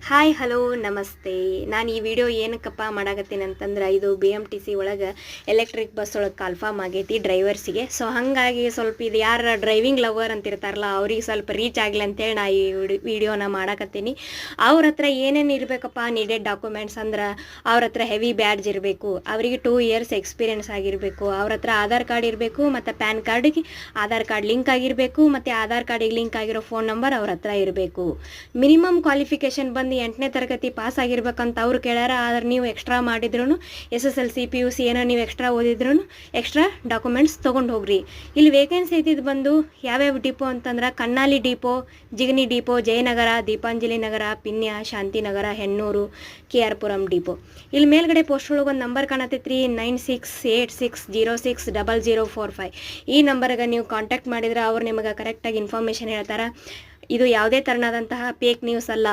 Hi hello ನಮಸ್ತೆ. ನಾನು ಈ ವಿಡಿಯೋ ಏನಕ್ಕಪ್ಪ ಮಾಡಾಕತ್ತೀನಿ ಅಂತಂದ್ರೆ, ಇದು BMTC ಒಳಗೆ ಎಲೆಕ್ಟ್ರಿಕ್ ಬಸ್ ಒಳಗೆ ಕಾಲ್ಫಾರ್ಮ್ ಆಗೈತಿ ಡ್ರೈವರ್ಸಿಗೆ. ಸೊ ಹಾಗಾಗಿ ಸ್ವಲ್ಪ ಇದು ಯಾರು ಡ್ರೈವಿಂಗ್ ಲವರ್ ಅಂತಿರ್ತಾರಲ್ಲ ಅವ್ರಿಗೆ ಸ್ವಲ್ಪ ರೀಚ್ ಆಗಲಿ ಅಂತೇಳಿ ನಾ ಈ ವಿಡಿಯೋನ ಮಾಡಾಕತ್ತೀನಿ. ಅವ್ರ ಹತ್ರ ಏನೇನು ಇರಬೇಕಪ್ಪ ನೀಡೆಡ್ ಡಾಕ್ಯುಮೆಂಟ್ಸ್ ಅಂದ್ರೆ, ಅವ್ರ ಹತ್ರ ಹೆವಿ ಬ್ಯಾಡ್ಜ್ ಇರಬೇಕು, ಅವರಿಗೆ 2 ಇಯರ್ಸ್ ಎಕ್ಸ್ಪೀರಿಯನ್ಸ್ ಆಗಿರಬೇಕು, ಅವ್ರ ಹತ್ರ ಆಧಾರ್ ಕಾರ್ಡ್ ಇರಬೇಕು, ಮತ್ತು ಪ್ಯಾನ್ ಕಾರ್ಡಿಗೆ ಆಧಾರ್ ಕಾರ್ಡ್ ಲಿಂಕ್ ಆಗಿರಬೇಕು, ಮತ್ತು ಆಧಾರ್ ಕಾರ್ಡಿಗೆ ಲಿಂಕ್ ಆಗಿರೋ ಫೋನ್ ನಂಬರ್ ಅವ್ರ ಹತ್ರ ಇರಬೇಕು. ಮಿನಿಮಮ್ ಕ್ವಾಲಿಫಿಕೇಷನ್ ಬಂದು 8ನೇ ತರಗತಿ ಪಾಸ್ ಆಗಿರ್ಬೇಕಂತ ಅವ್ರು ಕೇಳ್ಯಾರ. ಆದ್ರೆ ನೀವು ಎಕ್ಸ್ಟ್ರಾ ಮಾಡಿದ್ರು SSLC PUC ಏನೋ ನೀವು ಎಕ್ಸ್ಟ್ರಾ ಓದಿದ್ರು ಎಕ್ಸ್ಟ್ರಾ ಡಾಕ್ಯುಮೆಂಟ್ಸ್ ತೊಗೊಂಡು ಹೋಗ್ರಿ. ಇಲ್ಲಿ ವೇಕೆನ್ಸಿ ಐತಿದ್ದು ಬಂದು ಯಾವ್ಯಾವ ಡಿಪೋ ಅಂತಂದ್ರೆ, ಕಣ್ಣಾಲಿ ಡಿಪೋ, ಜಿಗನಿ ಡಿಪೋ, ಜಯನಗರ, ದೀಪಾಂಜಲಿ ನಗರ, ಪಿನ್ಯ, ಶಾಂತಿನಗರ, ಹೆಣ್ಣೂರು, KR ಪುರಂ ಡಿಪೋ. ಇಲ್ಲಿ ಮೇಲ್ಗಡೆ ಪೋಸ್ಟ್ ಒಳಗೆ ಒಂದು ನಂಬರ್ ಕಾಣತೈತ್ರಿ, 9686060045. ಈ ನಂಬರ್ಗೆ ನೀವು ಕಾಂಟ್ಯಾಕ್ಟ್ ಮಾಡಿದ್ರೆ ಅವ್ರು ನಿಮಗೆ ಕರೆಕ್ಟಾಗಿ ಇನ್ಫಾರ್ಮೇಷನ್ ಹೇಳ್ತಾರೆ. ಇದು ಯಾವುದೇ ಥರನಾದಂತಹ ಫೇಕ್ ನ್ಯೂಸ್ ಅಲ್ಲ.